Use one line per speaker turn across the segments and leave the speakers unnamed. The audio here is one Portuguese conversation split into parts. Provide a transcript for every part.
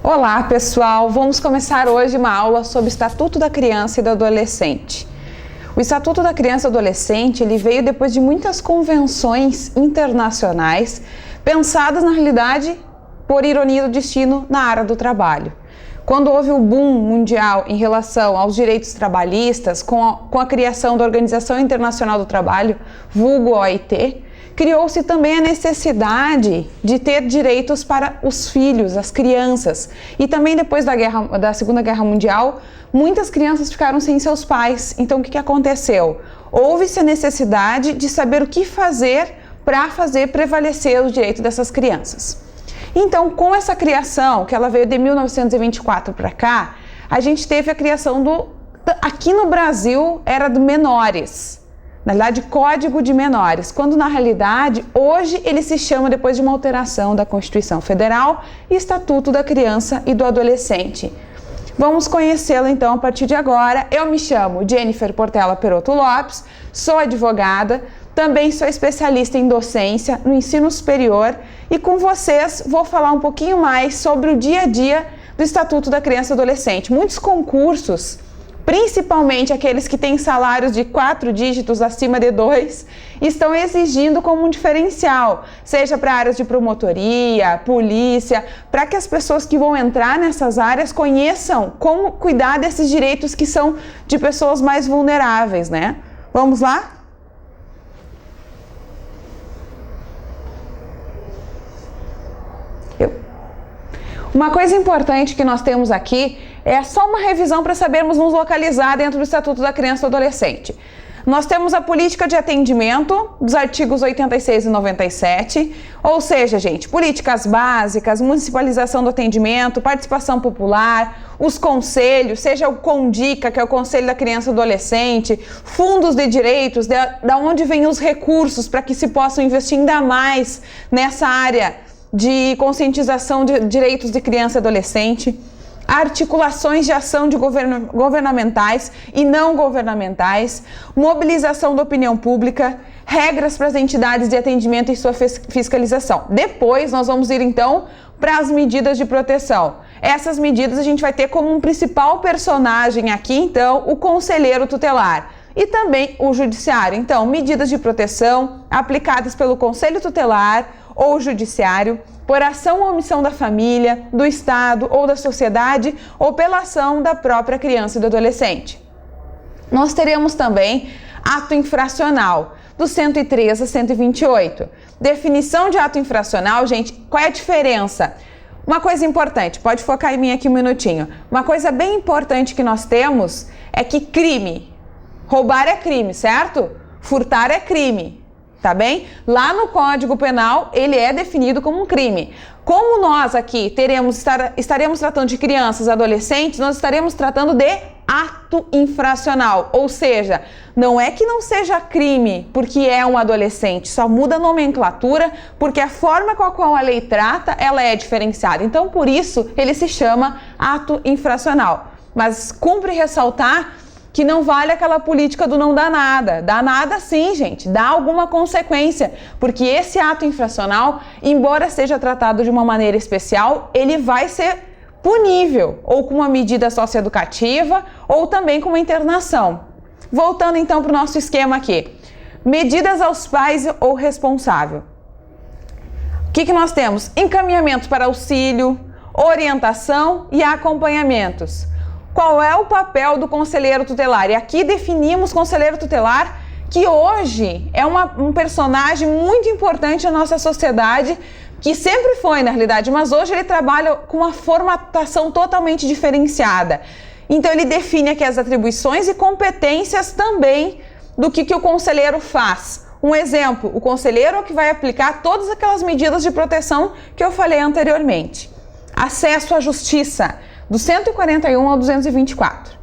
Olá pessoal, vamos começar hoje uma aula sobre o Estatuto da Criança e do Adolescente. O Estatuto da Criança e do Adolescente ele veio depois de muitas convenções internacionais pensadas na realidade por ironia do destino na área do trabalho. Quando houve o boom mundial em relação aos direitos trabalhistas, com a criação da Organização Internacional do Trabalho, vulgo OIT, criou-se também a necessidade de ter direitos para os filhos, as crianças. E também depois da Segunda Guerra Mundial, muitas crianças ficaram sem seus pais. Então o que aconteceu? Houve-se a necessidade de saber o que fazer para fazer prevalecer os direitos dessas crianças. Então, com essa criação, que ela veio de 1924 para cá, a gente teve a criação aqui no Brasil, era do menores. Na verdade, Código de Menores, quando na realidade, hoje ele se chama, depois de uma alteração da Constituição Federal, Estatuto da Criança e do Adolescente. Vamos conhecê-lo então a partir de agora. Eu me chamo Jennifer Portela Perotto Lopes, sou advogada, também sou especialista em docência no ensino superior e com vocês vou falar um pouquinho mais sobre o dia a dia do Estatuto da Criança e Adolescente. Muitos concursos, principalmente aqueles que têm salários de 4 dígitos acima de 2, estão exigindo como um diferencial, seja para áreas de promotoria, polícia, para que as pessoas que vão entrar nessas áreas conheçam como cuidar desses direitos que são de pessoas mais vulneráveis, né? Vamos lá? Uma coisa importante que nós temos aqui é só uma revisão para sabermos nos localizar dentro do Estatuto da Criança e do Adolescente. Nós temos a política de atendimento dos artigos 86 e 97, ou seja, gente, políticas básicas, municipalização do atendimento, participação popular, os conselhos, seja o CONDICA, que é o Conselho da Criança e do Adolescente, fundos de direitos, da onde vêm os recursos para que se possam investir ainda mais nessa área de conscientização de direitos de criança e adolescente, articulações de ação de governamentais e não governamentais, mobilização da opinião pública, regras para as entidades de atendimento e sua fiscalização. Depois nós vamos ir então para as medidas de proteção. Essas medidas a gente vai ter como um principal personagem aqui então o conselheiro tutelar e também o judiciário. Então, medidas de proteção aplicadas pelo conselho tutelar ou judiciário, por ação ou omissão da família, do Estado ou da sociedade, ou pela ação da própria criança e do adolescente. Nós teremos também ato infracional, do 103 a 128. Definição de ato infracional, gente, qual é a diferença? Uma coisa importante, pode focar em mim aqui um minutinho. Uma coisa bem importante que nós temos é que crime, roubar é crime, certo? Furtar é crime. Tá bem? Lá no Código Penal, ele é definido como um crime. Como nós aqui estaremos tratando de crianças e adolescentes, nós estaremos tratando de ato infracional. Ou seja, não é que não seja crime porque é um adolescente, só muda a nomenclatura porque a forma com a qual a lei trata, ela é diferenciada. Então, por isso, ele se chama ato infracional. Mas cumpre ressaltar que não vale aquela política do não dá nada. Dá nada sim, gente, dá alguma consequência, porque esse ato infracional, embora seja tratado de uma maneira especial, ele vai ser punível, ou com uma medida socioeducativa, ou também com uma internação. Voltando então para o nosso esquema aqui. Medidas aos pais ou responsável. O que nós temos? Encaminhamento para auxílio, orientação e acompanhamentos. Qual é o papel do conselheiro tutelar? E aqui definimos conselheiro tutelar, que hoje é um personagem muito importante na nossa sociedade, que sempre foi na realidade, mas hoje ele trabalha com uma formatação totalmente diferenciada. Então ele define aqui as atribuições e competências também do que o conselheiro faz. Um exemplo, o conselheiro é o que vai aplicar todas aquelas medidas de proteção que eu falei anteriormente. Acesso à justiça, do 141 ao 224.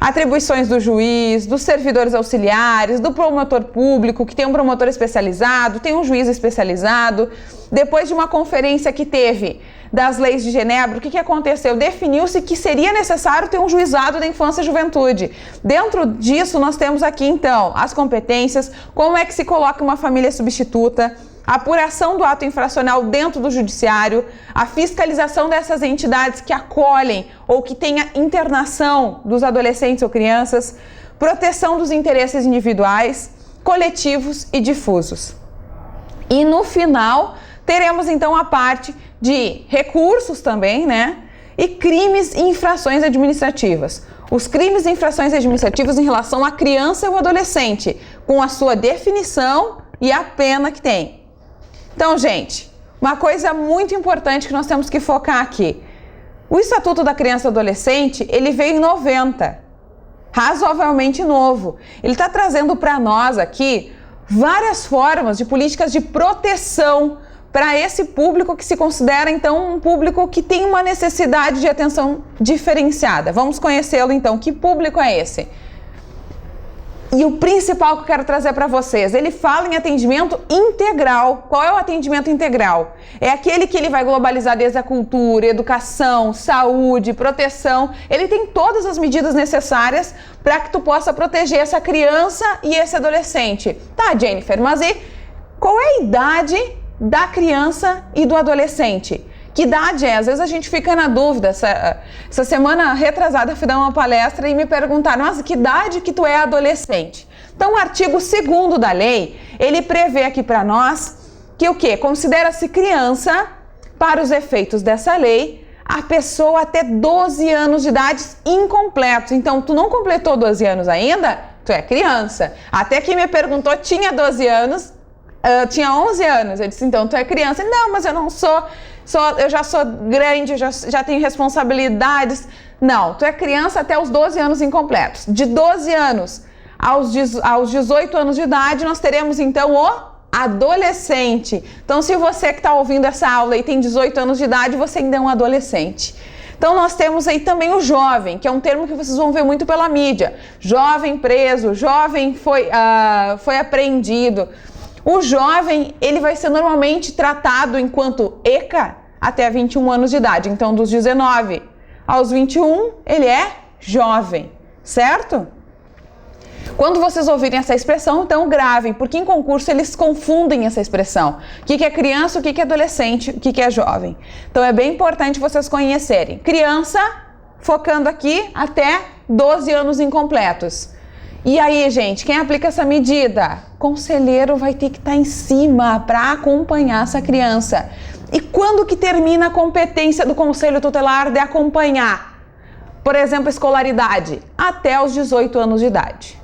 Atribuições do juiz, dos servidores auxiliares, do promotor público, que tem um promotor especializado, tem um juiz especializado. Depois de uma conferência que teve das leis de Genebra, o que aconteceu? Definiu-se que seria necessário ter um juizado da infância e juventude. Dentro disso, nós temos aqui, então, as competências, como é que se coloca uma família substituta, a apuração do ato infracional dentro do judiciário, a fiscalização dessas entidades que acolhem ou que têm a internação dos adolescentes ou crianças, proteção dos interesses individuais, coletivos e difusos. E no final, teremos então a parte de recursos também, né? E crimes e infrações administrativas. Os crimes e infrações administrativas em relação à criança ou adolescente, com a sua definição e a pena que tem. Então, gente, uma coisa muito importante que nós temos que focar aqui. O Estatuto da Criança e do Adolescente, ele veio em 90, razoavelmente novo. Ele está trazendo para nós aqui várias formas de políticas de proteção para esse público que se considera, então, um público que tem uma necessidade de atenção diferenciada. Vamos conhecê-lo, então. Que público é esse? E o principal que eu quero trazer para vocês, ele fala em atendimento integral. Qual é o atendimento integral? É aquele que ele vai globalizar desde a cultura, educação, saúde, proteção. Ele tem todas as medidas necessárias para que tu possa proteger essa criança e esse adolescente. Tá, Jennifer, mas e qual é a idade da criança e do adolescente? Que idade é? Às vezes a gente fica na dúvida. Essa semana retrasada eu fui dar uma palestra e me perguntaram, mas que idade que tu é adolescente? Então o artigo 2º da lei, ele prevê aqui para nós que o quê? Considera-se criança, para os efeitos dessa lei, a pessoa até 12 anos de idade incompletos. Então tu não completou 12 anos ainda, tu é criança. Até quem me perguntou tinha 12 anos, tinha 11 anos. Eu disse, então tu é criança. Não, mas eu não sou... eu já sou grande, eu já tenho responsabilidades. Não, tu é criança até os 12 anos incompletos. De 12 anos aos 18 anos de idade, nós teremos então o adolescente. Então, se você que está ouvindo essa aula e tem 18 anos de idade, você ainda é um adolescente. Então, nós temos aí também o jovem, que é um termo que vocês vão ver muito pela mídia. Jovem preso, jovem foi apreendido. O jovem, ele vai ser normalmente tratado enquanto ECA até 21 anos de idade. Então, dos 19 aos 21, ele é jovem, certo? Quando vocês ouvirem essa expressão, então gravem, porque em concurso eles confundem essa expressão. O que é criança, o que é adolescente, o que é jovem. Então, é bem importante vocês conhecerem. Criança, focando aqui, até 12 anos incompletos. E aí, gente, quem aplica essa medida? Conselheiro vai ter que estar em cima para acompanhar essa criança. E quando que termina a competência do conselho tutelar de acompanhar? Por exemplo, escolaridade, até os 18 anos de idade.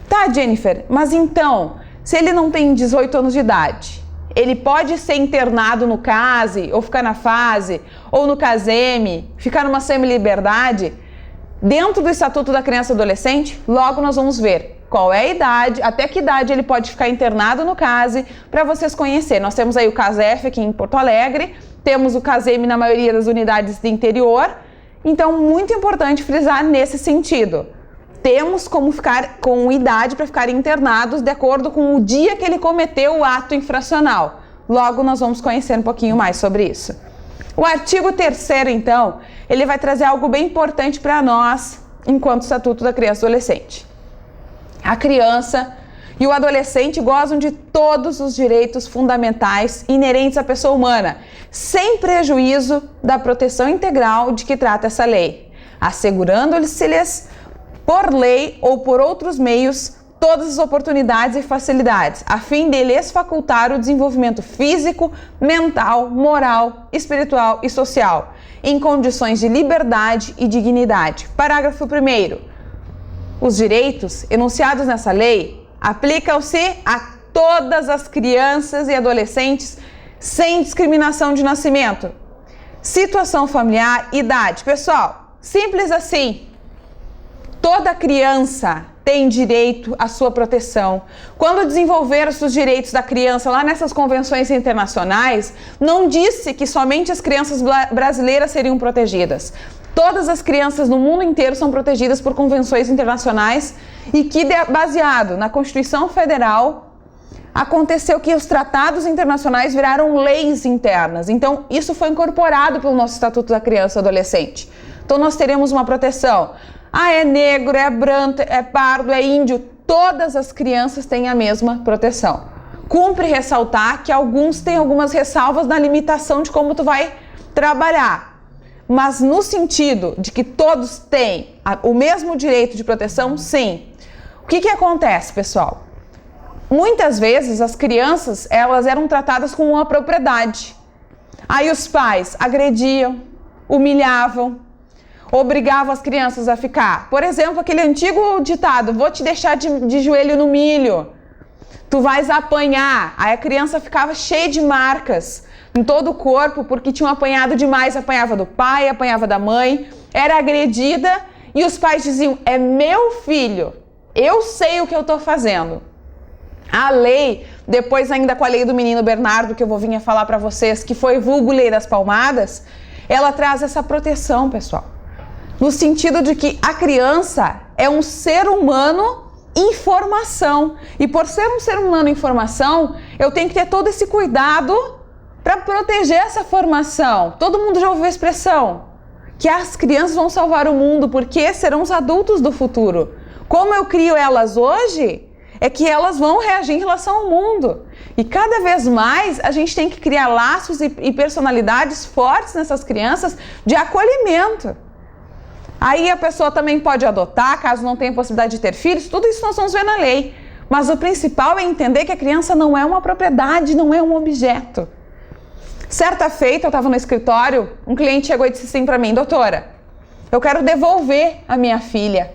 Tá, Jennifer, mas então, se ele não tem 18 anos de idade, ele pode ser internado no CASE, ou ficar na FASE, ou no CASEME, ficar numa semi-liberdade? Dentro do Estatuto da Criança e Adolescente, logo nós vamos ver qual é a idade, até que idade ele pode ficar internado no CASE, para vocês conhecerem. Nós temos aí o CASEF aqui em Porto Alegre, temos o CASEME na maioria das unidades do interior, então muito importante frisar nesse sentido. Temos como ficar com idade para ficar internados de acordo com o dia que ele cometeu o ato infracional. Logo nós vamos conhecer um pouquinho mais sobre isso. O artigo 3º, então, ele vai trazer algo bem importante para nós, enquanto Estatuto da Criança e Adolescente. A criança e o adolescente gozam de todos os direitos fundamentais inerentes à pessoa humana, sem prejuízo da proteção integral de que trata essa lei, assegurando-lhes, por lei ou por outros meios, todas as oportunidades e facilidades, a fim de lhes facultar o desenvolvimento físico, mental, moral, espiritual e social, em condições de liberdade e dignidade. Parágrafo 1º. Os direitos enunciados nessa lei aplicam-se a todas as crianças e adolescentes sem discriminação de nascimento, situação familiar, idade. Pessoal, simples assim. Toda criança tem direito à sua proteção. Quando desenvolveram-se os direitos da criança lá nessas convenções internacionais, não disse que somente as crianças brasileiras seriam protegidas. Todas as crianças no mundo inteiro são protegidas por convenções internacionais e que, baseado na Constituição Federal, aconteceu que os tratados internacionais viraram leis internas. Então, isso foi incorporado pelo nosso Estatuto da Criança e Adolescente. Então, nós teremos uma proteção. É negro, é branco, é pardo, é índio. Todas as crianças têm a mesma proteção. Cumpre ressaltar que alguns têm algumas ressalvas na limitação de como tu vai trabalhar. Mas no sentido de que todos têm o mesmo direito de proteção, sim. O que acontece, pessoal? Muitas vezes as crianças, elas eram tratadas com uma propriedade. Aí os pais agrediam, humilhavam, obrigavam as crianças a ficar. Por exemplo, aquele antigo ditado, vou te deixar de joelho no milho, tu vais apanhar. Aí a criança ficava cheia de marcas em todo o corpo, porque tinham apanhado demais, apanhava do pai, apanhava da mãe, era agredida, e os pais diziam, é meu filho, eu sei o que eu estou fazendo. A lei, depois ainda com a lei do menino Bernardo, que eu vou vir a falar para vocês, que foi vulgo lei das palmadas, ela traz essa proteção, pessoal. No sentido de que a criança é um ser humano em formação. E por ser um ser humano em formação, eu tenho que ter todo esse cuidado para proteger essa formação. Todo mundo já ouviu a expressão que as crianças vão salvar o mundo porque serão os adultos do futuro. Como eu crio elas hoje, é que elas vão reagir em relação ao mundo. E cada vez mais a gente tem que criar laços e personalidades fortes nessas crianças de acolhimento. Aí a pessoa também pode adotar, caso não tenha possibilidade de ter filhos, tudo isso nós vamos ver na lei. Mas o principal é entender que a criança não é uma propriedade, não é um objeto. Certa feita, eu estava no escritório, um cliente chegou e disse assim para mim, doutora, eu quero devolver a minha filha.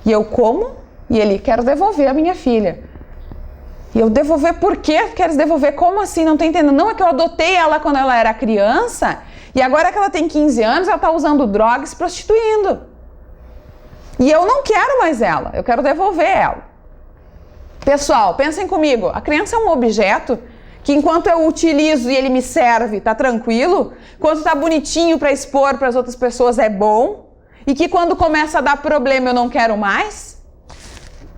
E eu, como? E ele, quero devolver a minha filha. E eu, devolver por quê? Queres devolver? Como assim? Não tô entendendo. Não, é que eu adotei ela quando ela era criança e agora que ela tem 15 anos, ela tá usando droga e se prostituindo. E eu não quero mais ela, eu quero devolver ela. Pessoal, pensem comigo, a criança é um objeto que enquanto eu utilizo e ele me serve, tá tranquilo, quando tá bonitinho para expor para as outras pessoas é bom, e que quando começa a dar problema eu não quero mais.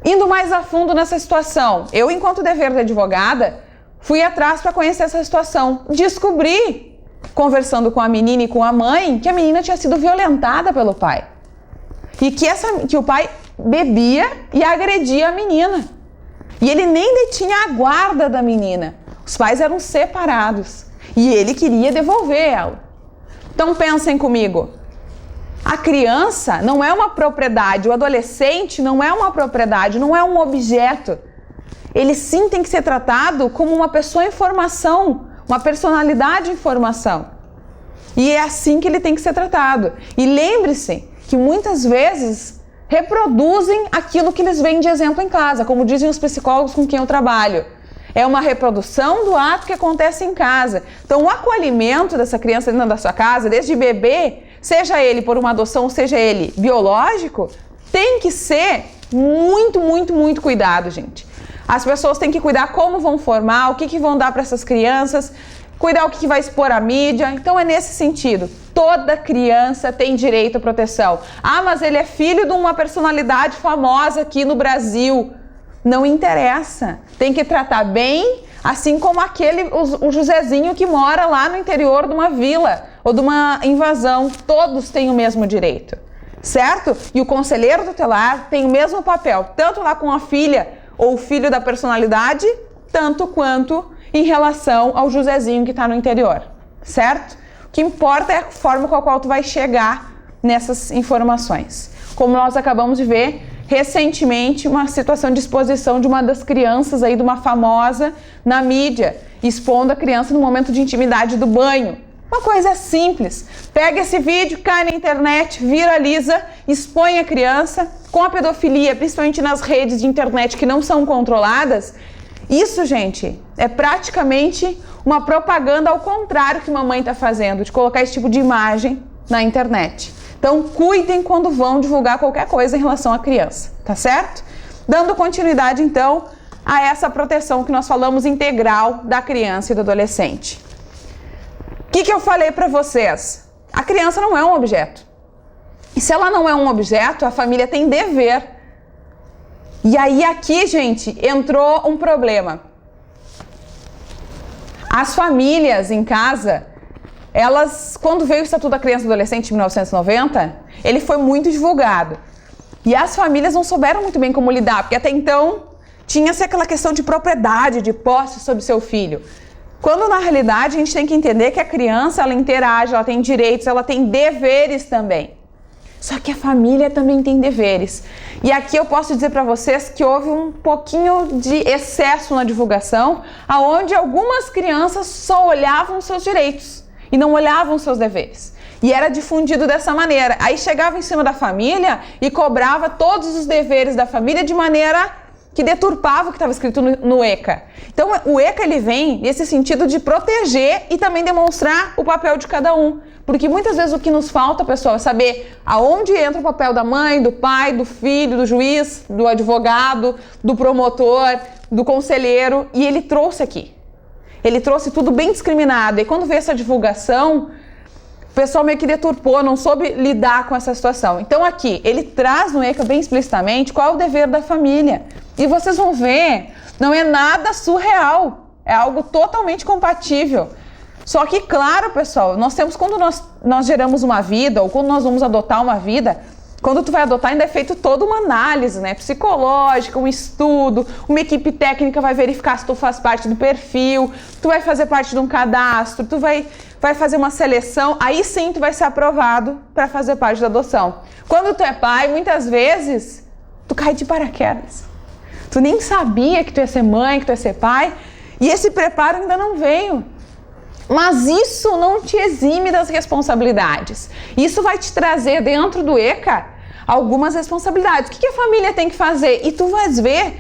Indo mais a fundo nessa situação, eu, enquanto dever de advogada, fui atrás para conhecer essa situação. Descobri, conversando com a menina e com a mãe, que a menina tinha sido violentada pelo pai. E que o pai bebia e agredia a menina. E ele nem detinha a guarda da menina. Os pais eram separados. E ele queria devolver ela. Então pensem comigo. A criança não é uma propriedade, o adolescente não é uma propriedade, não é um objeto. Ele sim tem que ser tratado como uma pessoa em formação, uma personalidade em formação. E é assim que ele tem que ser tratado. E lembre-se que muitas vezes reproduzem aquilo que eles veem de exemplo em casa, como dizem os psicólogos com quem eu trabalho. É uma reprodução do ato que acontece em casa. Então o acolhimento dessa criança dentro da sua casa, desde bebê, seja ele por uma adoção, seja ele biológico, tem que ser muito, muito, muito cuidado, gente. As pessoas têm que cuidar como vão formar, o que vão dar para essas crianças, cuidar o que vai expor à mídia. Então é nesse sentido. Toda criança tem direito à proteção. Ah, mas ele é filho de uma personalidade famosa aqui no Brasil. Não interessa. Tem que tratar bem, assim como o Josézinho que mora lá no interior de uma vila ou de uma invasão. Todos têm o mesmo direito, certo? E o conselheiro tutelar tem o mesmo papel, tanto lá com a filha ou o filho da personalidade, tanto quanto em relação ao Josézinho que está no interior, certo? O que importa é a forma com a qual tu vai chegar nessas informações. Como nós acabamos de ver recentemente, uma situação de exposição de uma das crianças aí, de uma famosa, na mídia, expondo a criança no momento de intimidade do banho. Uma coisa simples. Pega esse vídeo, cai na internet, viraliza, expõe a criança com a pedofilia, principalmente nas redes de internet que não são controladas. Isso, gente, é praticamente uma propaganda ao contrário que mamãe está fazendo, de colocar esse tipo de imagem na internet. Então, cuidem quando vão divulgar qualquer coisa em relação à criança, tá certo? Dando continuidade, então, a essa proteção que nós falamos integral da criança e do adolescente. O que eu falei para vocês? A criança não é um objeto. E se ela não é um objeto, a família tem dever. E aí aqui, gente, entrou um problema. As famílias em casa, elas, quando veio o Estatuto da Criança e do Adolescente em 1990, ele foi muito divulgado. E as famílias não souberam muito bem como lidar, porque até então Tinha-se aquela questão de propriedade, de posse sobre seu filho. Quando na realidade a gente tem que entender que a criança, ela interage, ela tem direitos, ela tem deveres também. Só que a família também tem deveres. E aqui eu posso dizer para vocês que houve um pouquinho de excesso na divulgação, aonde algumas crianças só olhavam seus direitos e não olhavam seus deveres. E era difundido dessa maneira. Aí chegava em cima da família e cobrava todos os deveres da família de maneira que deturpava o que estava escrito no ECA. Então o ECA ele vem nesse sentido de proteger e também demonstrar o papel de cada um. Porque muitas vezes o que nos falta, pessoal, é saber aonde entra o papel da mãe, do pai, do filho, do juiz, do advogado, do promotor, do conselheiro. E ele trouxe aqui. Ele trouxe tudo bem discriminado. E quando veio essa divulgação, o pessoal meio que deturpou, não soube lidar com essa situação. Então aqui, ele traz no ECA bem explicitamente qual é o dever da família. E vocês vão ver, não é nada surreal. É algo totalmente compatível. Só que, claro, pessoal, quando nós geramos uma vida, ou quando nós vamos adotar uma vida, quando tu vai adotar ainda é feito toda uma análise, né, psicológica, um estudo, uma equipe técnica vai verificar se tu faz parte do perfil, tu vai fazer parte de um cadastro, tu vai fazer uma seleção, aí sim tu vai ser aprovado para fazer parte da adoção. Quando tu é pai, muitas vezes, tu cai de paraquedas. Tu nem sabia que tu ia ser mãe, que tu ia ser pai, e esse preparo ainda não veio. Mas isso não te exime das responsabilidades. Isso vai te trazer dentro do ECA algumas responsabilidades. O que a família tem que fazer? E tu vais ver,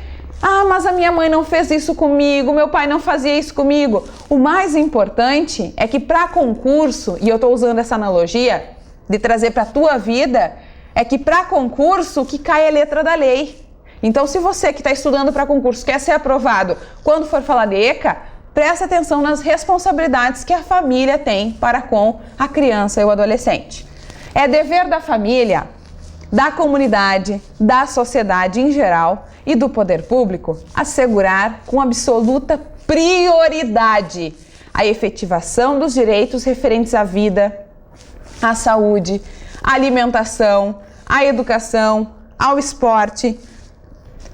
mas a minha mãe não fez isso comigo, meu pai não fazia isso comigo. O mais importante é que para concurso, e eu estou usando essa analogia de trazer para a tua vida, é que para concurso que cai a letra da lei. Então se você que está estudando para concurso quer ser aprovado, quando for falar de ECA, presta atenção nas responsabilidades que a família tem para com a criança e o adolescente. É dever da família, da comunidade, da sociedade em geral e do poder público assegurar com absoluta prioridade a efetivação dos direitos referentes à vida, à saúde, à alimentação, à educação, ao esporte,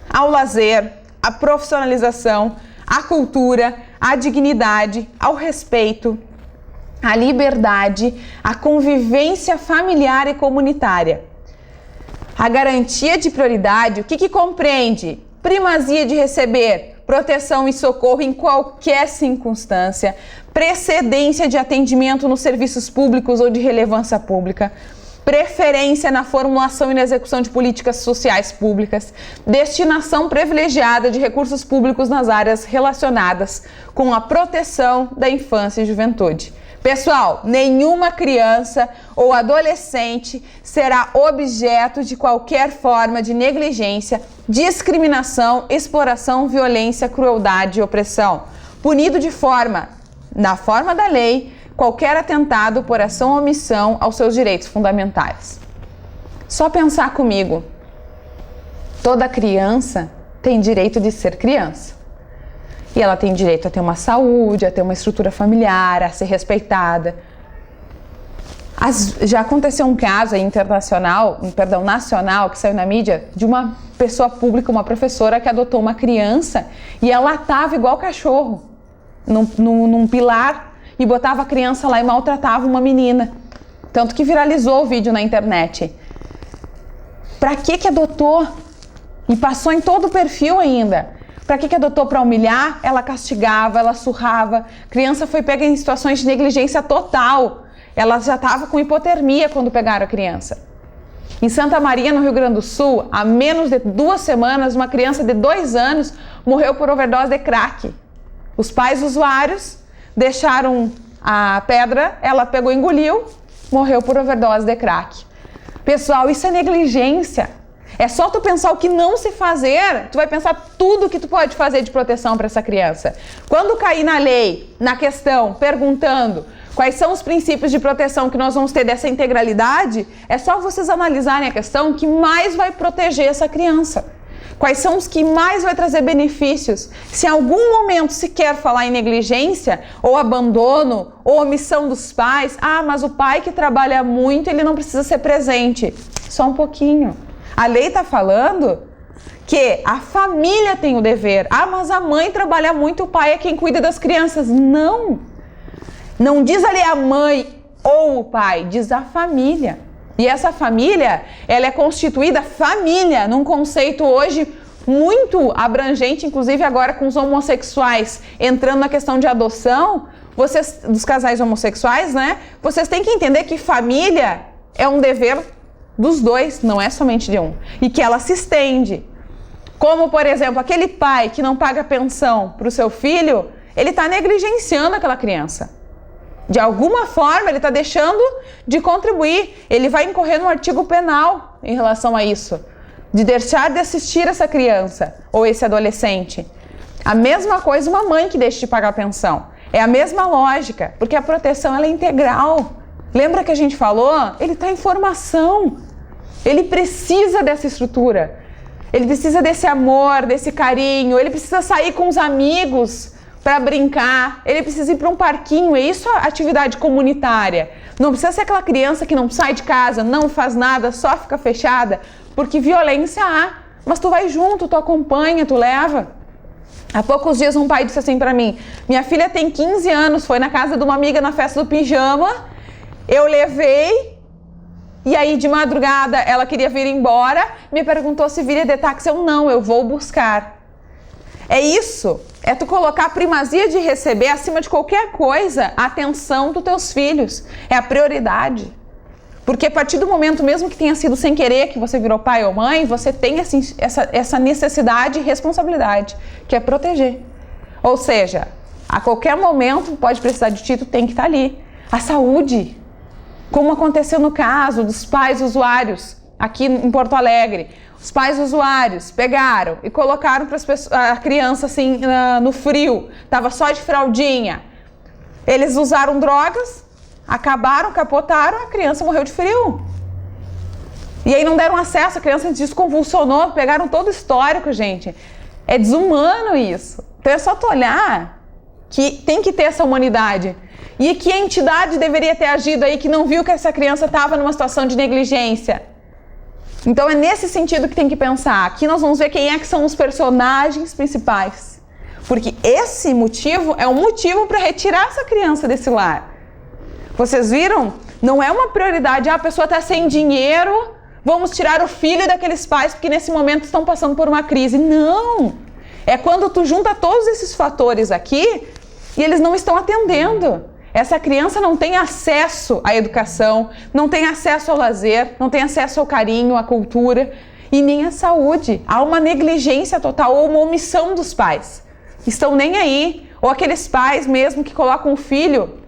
ao lazer, à profissionalização, à cultura, à dignidade, ao respeito, à liberdade, à convivência familiar e comunitária. A garantia de prioridade, o que compreende? Primazia de receber proteção e socorro em qualquer circunstância, precedência de atendimento nos serviços públicos ou de relevância pública, preferência na formulação e na execução de políticas sociais públicas, destinação privilegiada de recursos públicos nas áreas relacionadas com a proteção da infância e juventude. Pessoal, nenhuma criança ou adolescente será objeto de qualquer forma de negligência, discriminação, exploração, violência, crueldade e opressão, punido na forma da lei, qualquer atentado por ação ou omissão aos seus direitos fundamentais. Só pensar comigo, toda criança tem direito de ser criança. E ela tem direito a ter uma saúde, a ter uma estrutura familiar, a ser respeitada. Já aconteceu um caso nacional, que saiu na mídia, de uma pessoa pública, uma professora que adotou uma criança e ela estava igual cachorro, num pilar, e botava a criança lá e maltratava uma menina. Tanto que viralizou o vídeo na internet. Pra que adotou? E passou em todo o perfil ainda. Pra que adotou? Para humilhar? Ela castigava, ela surrava. A criança foi pega em situações de negligência total. Ela já estava com hipotermia quando pegaram a criança. Em Santa Maria, no Rio Grande do Sul, há menos de 2 semanas, uma criança de 2 anos morreu por overdose de crack. Os pais usuários deixaram a pedra, ela pegou e engoliu, morreu por overdose de crack. Pessoal, isso é negligência. É só tu pensar o que não se fazer, tu vai pensar tudo que tu pode fazer de proteção para essa criança. Quando cair na lei, na questão, perguntando quais são os princípios de proteção que nós vamos ter dessa integralidade, é só vocês analisarem a questão que mais vai proteger essa criança. Quais são os que mais vai trazer benefícios? Se em algum momento se quer falar em negligência, ou abandono, ou omissão dos pais, mas o pai que trabalha muito, ele não precisa ser presente. Só um pouquinho. A lei está falando que a família tem o dever. Ah, mas a mãe trabalha muito, o pai é quem cuida das crianças. Não! Não diz ali a mãe ou o pai, diz a família. E essa família, ela é constituída família, num conceito hoje muito abrangente, inclusive agora com os homossexuais entrando na questão de adoção, vocês, dos casais homossexuais, né? Vocês têm que entender que família é um dever dos dois, não é somente de um. E que ela se estende. Como, por exemplo, aquele pai que não paga pensão para o seu filho, ele está negligenciando aquela criança. De alguma forma, ele está deixando de contribuir. Ele vai incorrer no artigo penal em relação a isso. De deixar de assistir essa criança ou esse adolescente. A mesma coisa uma mãe que deixa de pagar a pensão. É a mesma lógica, porque a proteção ela é integral. Lembra que a gente falou? Ele está em formação. Ele precisa dessa estrutura. Ele precisa desse amor, desse carinho. Ele precisa sair com os amigos para brincar. Ele precisa ir para um parquinho. É isso a atividade comunitária. Não precisa ser aquela criança que não sai de casa, não faz nada, só fica fechada. Porque violência há. Mas tu vai junto, tu acompanha, tu leva. Há poucos dias um pai disse assim para mim: minha filha tem 15 anos, foi na casa de uma amiga na festa do pijama. Eu levei. E aí, de madrugada, ela queria vir embora, me perguntou se viria de táxi. Eu vou buscar. É isso, é tu colocar a primazia de receber, acima de qualquer coisa, a atenção dos teus filhos. É a prioridade. Porque a partir do momento, mesmo que tenha sido sem querer, que você virou pai ou mãe, você tem assim, essa necessidade e responsabilidade, que é proteger. Ou seja, a qualquer momento, pode precisar de ti, tu tem que estar ali. A saúde. Como aconteceu no caso dos pais usuários aqui em Porto Alegre. Os pais usuários pegaram e colocaram a criança assim no frio, estava só de fraldinha. Eles usaram drogas, acabaram, capotaram, a criança morreu de frio. E aí não deram acesso, a criança desconvulsionou, pegaram todo o histórico, gente. É desumano isso. Então é só tu olhar que tem que ter essa humanidade. E que entidade deveria ter agido aí que não viu que essa criança estava numa situação de negligência? Então é nesse sentido que tem que pensar. Aqui nós vamos ver quem é que são os personagens principais. Porque esse motivo é um motivo para retirar essa criança desse lar. Vocês viram? Não é uma prioridade, a pessoa está sem dinheiro, vamos tirar o filho daqueles pais porque nesse momento estão passando por uma crise. Não! É quando tu junta todos esses fatores aqui e eles não estão atendendo. Essa criança não tem acesso à educação, não tem acesso ao lazer, não tem acesso ao carinho, à cultura e nem à saúde. Há uma negligência total ou uma omissão dos pais. Estão nem aí. Ou aqueles pais mesmo que colocam o filho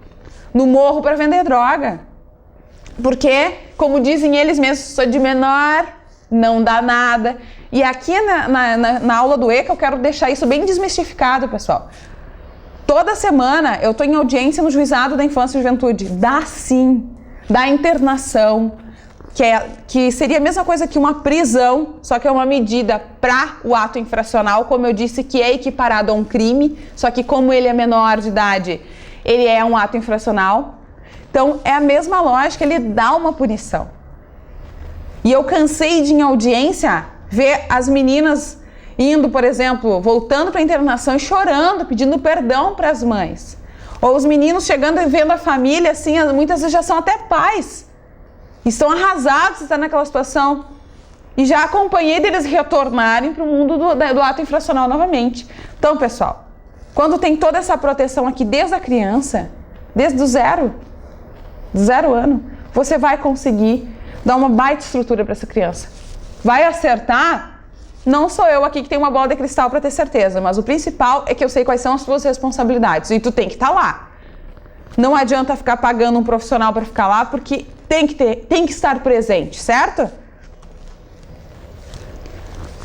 no morro para vender droga. Porque, como dizem eles mesmos, sou de menor, não dá nada. E aqui na aula do ECA eu quero deixar isso bem desmistificado, pessoal. Toda semana eu estou em audiência no Juizado da Infância e Juventude. Dá sim, dá internação, que seria a mesma coisa que uma prisão, só que é uma medida para o ato infracional, como eu disse, que é equiparado a um crime, só que como ele é menor de idade, ele é um ato infracional. Então é a mesma lógica, ele dá uma punição. E eu cansei de, em audiência, ver as meninas indo, por exemplo, voltando para a internação e chorando, pedindo perdão para as mães. Ou os meninos chegando e vendo a família, assim, muitas vezes já são até pais. Estão arrasados de estar naquela situação. E já acompanhei deles retornarem para o mundo do ato infracional novamente. Então, pessoal, quando tem toda essa proteção aqui desde a criança, desde o zero ano, você vai conseguir dar uma baita estrutura para essa criança. Vai acertar? Não sou eu aqui que tem uma bola de cristal para ter certeza, mas o principal é que eu sei quais são as suas responsabilidades e tu tem que estar lá. Não adianta ficar pagando um profissional para ficar lá, porque tem que estar presente, certo?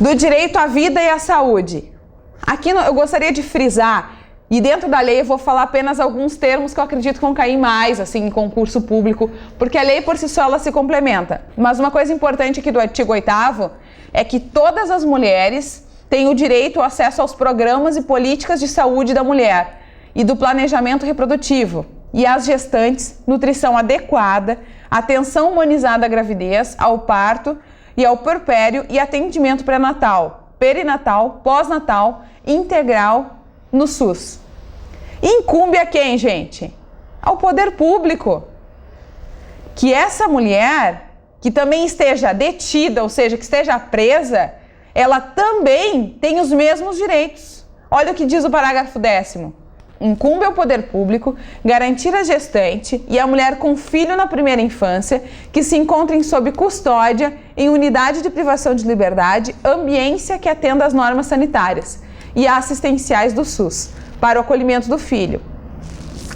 Do direito à vida e à saúde. Aqui eu gostaria de frisar, e dentro da lei eu vou falar apenas alguns termos que eu acredito que vão cair mais, assim, em concurso público, porque a lei por si só ela se complementa. Mas uma coisa importante aqui do artigo 8º é que todas as mulheres têm o direito ao acesso aos programas e políticas de saúde da mulher e do planejamento reprodutivo, e as gestantes, nutrição adequada, atenção humanizada à gravidez, ao parto e ao puerpério e atendimento pré-natal, perinatal, pós-natal, integral no SUS. Incumbe a quem, gente? Ao poder público. Que essa mulher, que também esteja detida, ou seja, que esteja presa, ela também tem os mesmos direitos. Olha o que diz o parágrafo 10º. Incumbe ao poder público garantir a gestante e a mulher com filho na primeira infância que se encontrem sob custódia em unidade de privação de liberdade, ambiência que atenda às normas sanitárias e assistenciais do SUS para o acolhimento do filho,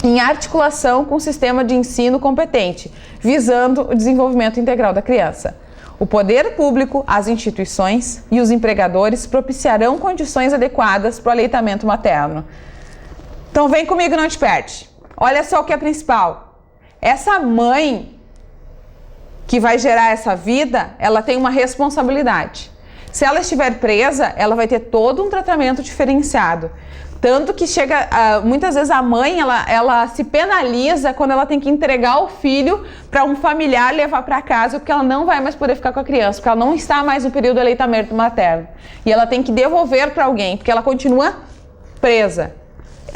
em articulação com o sistema de ensino competente, visando o desenvolvimento integral da criança. O poder público, as instituições e os empregadores propiciarão condições adequadas para o aleitamento materno. Então vem comigo, não te perde. Olha só o que é principal. Essa mãe que vai gerar essa vida, ela tem uma responsabilidade. Se ela estiver presa, ela vai ter todo um tratamento diferenciado. Tanto que chega, muitas vezes a mãe, ela se penaliza quando ela tem que entregar o filho para um familiar levar para casa, porque ela não vai mais poder ficar com a criança, porque ela não está mais no período de aleitamento materno. E ela tem que devolver para alguém, porque ela continua presa.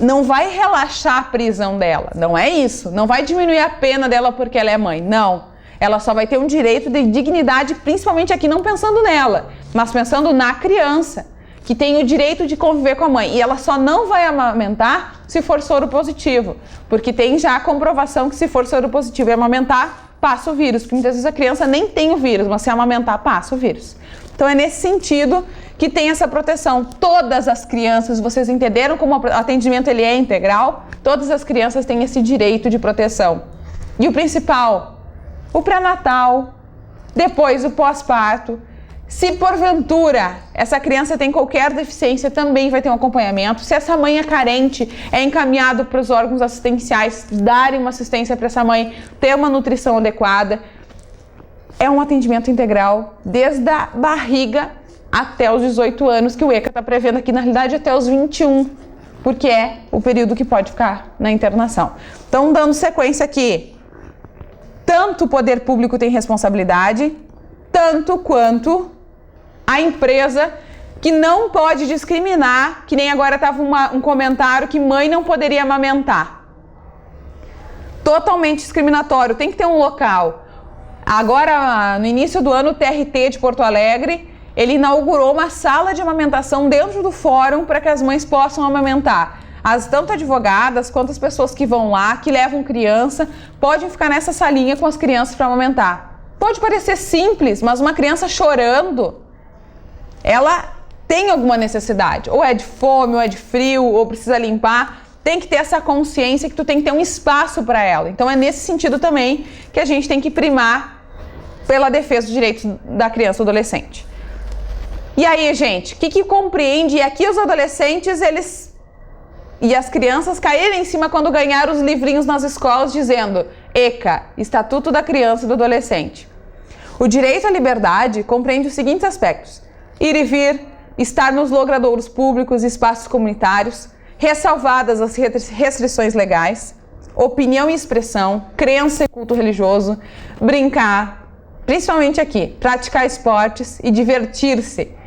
Não vai relaxar a prisão dela, não é isso. Não vai diminuir a pena dela porque ela é mãe, não. Ela só vai ter um direito de dignidade, principalmente aqui não pensando nela, mas pensando na criança, que tem o direito de conviver com a mãe. E ela só não vai amamentar se for soro positivo, porque tem já a comprovação que se for soro positivo e amamentar, passa o vírus, porque muitas vezes a criança nem tem o vírus, mas se amamentar, passa o vírus. Então é nesse sentido que tem essa proteção. Todas as crianças, vocês entenderam como o atendimento ele é integral? Todas as crianças têm esse direito de proteção. E o principal, o pré-natal, depois o pós-parto. Se porventura essa criança tem qualquer deficiência, também vai ter um acompanhamento. Se essa mãe é carente, é encaminhado para os órgãos assistenciais darem uma assistência para essa mãe ter uma nutrição adequada. É um atendimento integral desde a barriga até os 18 anos, que o ECA está prevendo aqui, na realidade, até os 21, porque é o período que pode ficar na internação. Então, dando sequência aqui, tanto o poder público tem responsabilidade, tanto quanto a empresa, que não pode discriminar, que nem agora estava um comentário que mãe não poderia amamentar. Totalmente discriminatório, tem que ter um local. Agora, no início do ano, o TRT de Porto Alegre, ele inaugurou uma sala de amamentação dentro do fórum para que as mães possam amamentar. Tanto advogadas quanto as pessoas que vão lá, que levam criança, podem ficar nessa salinha com as crianças para amamentar. Pode parecer simples, mas uma criança chorando, ela tem alguma necessidade. Ou é de fome, ou é de frio, ou precisa limpar. Tem que ter essa consciência que tu tem que ter um espaço para ela. Então é nesse sentido também que a gente tem que primar pela defesa dos direitos da criança e do adolescente. E aí, gente, o que compreende? E aqui os adolescentes, e as crianças caíram em cima quando ganharam os livrinhos nas escolas dizendo ECA, Estatuto da Criança e do Adolescente. O direito à liberdade compreende os seguintes aspectos: ir e vir, estar nos logradouros públicos e espaços comunitários, ressalvadas as restrições legais, opinião e expressão, crença e culto religioso, brincar, principalmente aqui, praticar esportes e divertir-se.